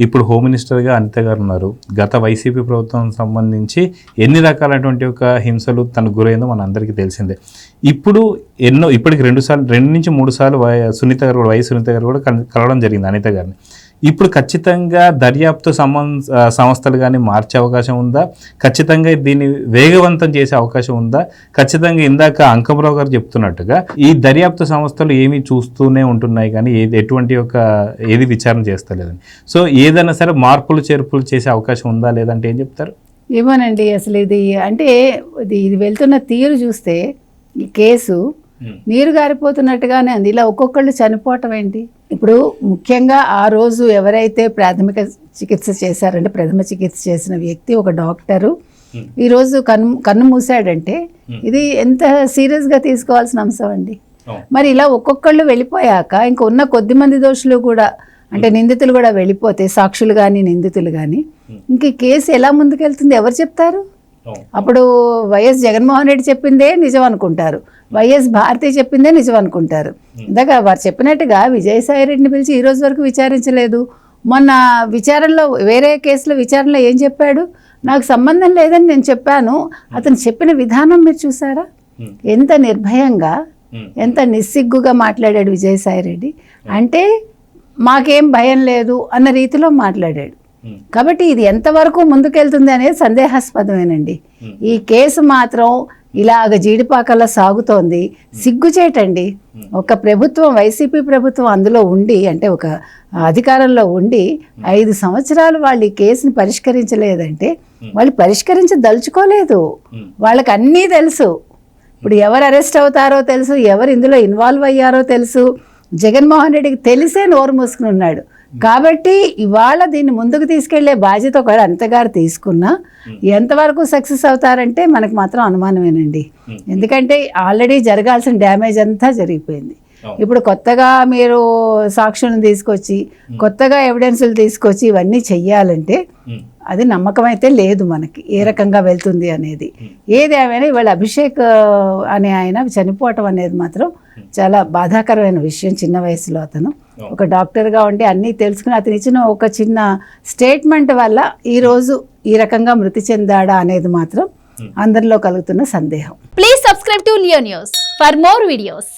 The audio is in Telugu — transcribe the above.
ఇప్పుడు హోమ్ మినిస్టర్గా అనిత గారు ఉన్నారు. గత వైసీపీ ప్రభుత్వం సంబంధించి ఎన్ని రకాలైనటువంటి ఒక హింసలు తనకు గురైందో మన అందరికీ తెలిసిందే. ఇప్పుడు ఇప్పటికి 2 నుంచి 3 సార్లు సునీత గారు కూడా సునీత గారు కూడా కలవడం జరిగింది అనిత గారిని. ఇప్పుడు ఖచ్చితంగా దర్యాప్తు సంస్థలు కానీ మార్చే అవకాశం ఉందా? ఖచ్చితంగా దీన్ని వేగవంతం చేసే అవకాశం ఉందా? ఖచ్చితంగా ఇందాక అంకమరావు గారు చెప్తున్నట్టుగా ఈ దర్యాప్తు సంస్థలు ఏమీ చూస్తూనే ఉంటున్నాయి కానీ ఏది విచారణ చేస్తలేదని. సో ఏదైనా సరే మార్పులు చేర్పులు చేసే అవకాశం ఉందా లేదంటే ఏం చెప్తారు? ఏమోనండి, అసలు ఇది వెళ్తున్న తీరు చూస్తే ఈ కేసు నీరు గారిపోతున్నట్టుగానే ఉంది. ఇలా ఒక్కొక్కళ్ళు చనిపోవటం ఏంటి? ఇప్పుడు ముఖ్యంగా ఆ రోజు ఎవరైతే ప్రాథమిక చికిత్స చేశారంటే ప్రథమ చికిత్స చేసిన వ్యక్తి ఒక డాక్టరు ఈరోజు కన్ను మూసాడంటే ఇది ఎంత సీరియస్గా తీసుకోవాల్సిన అంశం అండి. మరి ఇలా ఒక్కొక్కళ్ళు వెళ్ళిపోయాక ఇంకా ఉన్న కొద్ది మంది దోషులు కూడా అంటే నిందితులు కూడా వెళ్ళిపోతే, సాక్షులు కానీ నిందితులు కానీ, ఇంక కేసు ఎలా ముందుకెళ్తుంది ఎవరు చెప్తారు? అప్పుడు వైఎస్ జగన్మోహన్ రెడ్డి చెప్పిందే నిజం అనుకుంటారు, వైఎస్ భారతి చెప్పిందే నిజం అనుకుంటారు. ఇందాక వారు చెప్పినట్టుగా విజయసాయి రెడ్డిని పిలిచి ఈ రోజు వరకు విచారించలేదు. మొన్న విచారణలో వేరే కేసులో విచారణలో ఏం చెప్పాడు? నాకు సంబంధం లేదని నేను చెప్పాను. అతను చెప్పిన విధానం మీరు చూసారా? ఎంత నిర్భయంగా, ఎంత నిస్సిగ్గుగా మాట్లాడాడు విజయసాయి రెడ్డి. అంటే మాకేం భయం లేదు అన్న రీతిలో మాట్లాడాడు. కాబట్టి ఇది ఎంతవరకు ముందుకెళ్తుంది అనేది సందేహాస్పదమేనండి. ఈ కేసు మాత్రం ఇలాగ జీడిపాకల్లా సాగుతోంది. సిగ్గుచేటండి. ఒక ప్రభుత్వం, వైసీపీ ప్రభుత్వం అందులో ఉండి, అంటే ఒక అధికారంలో ఉండి 5 సంవత్సరాలు వాళ్ళు ఈ కేసుని పరిష్కరించలేదంటే వాళ్ళు పరిష్కరించదలుచుకోలేదు. వాళ్ళకి అన్నీ తెలుసు. ఇప్పుడు ఎవరు అరెస్ట్ అవుతారో తెలుసు, ఎవరు ఇందులో ఇన్వాల్వ్ అయ్యారో తెలుసు. జగన్మోహన్ రెడ్డికి తెలిసే నోరు మూసుకుని ఉన్నాడు. కాబట్టి ఇవాళ దీన్ని ముందుకు తీసుకెళ్లే బాధ్యత ఒక అనిత గారు తీసుకున్నా ఎంతవరకు సక్సెస్ అవుతారంటే మనకు మాత్రం అనుమానమేనండి. ఎందుకంటే ఆల్రెడీ జరగాల్సిన డ్యామేజ్ అంతా జరిగిపోయింది. ఇప్పుడు కొత్తగా మీరు సాక్షులను తీసుకొచ్చి, కొత్తగా ఎవిడెన్సులు తీసుకొచ్చి ఇవన్నీ చెయ్యాలంటే అది నమ్మకం అయితే లేదు మనకి, ఏ రకంగా వెళ్తుంది అనేది. ఏది ఏమైనా ఇవాళ అభిషేక్ అనే ఆయన చనిపోవటం అనేది మాత్రం చాలా బాధాకరమైన విషయం. చిన్న వయసులో అతను ఒక డాక్టర్గా ఉండి అన్నీ తెలుసుకుని అతను ఇచ్చిన ఒక చిన్న స్టేట్మెంట్ వల్ల ఈరోజు ఈ రకంగా మృతి చెందాడా అనేది మాత్రం అందరిలో కలుగుతున్న సందేహం. Please subscribe to Leo news for more videos.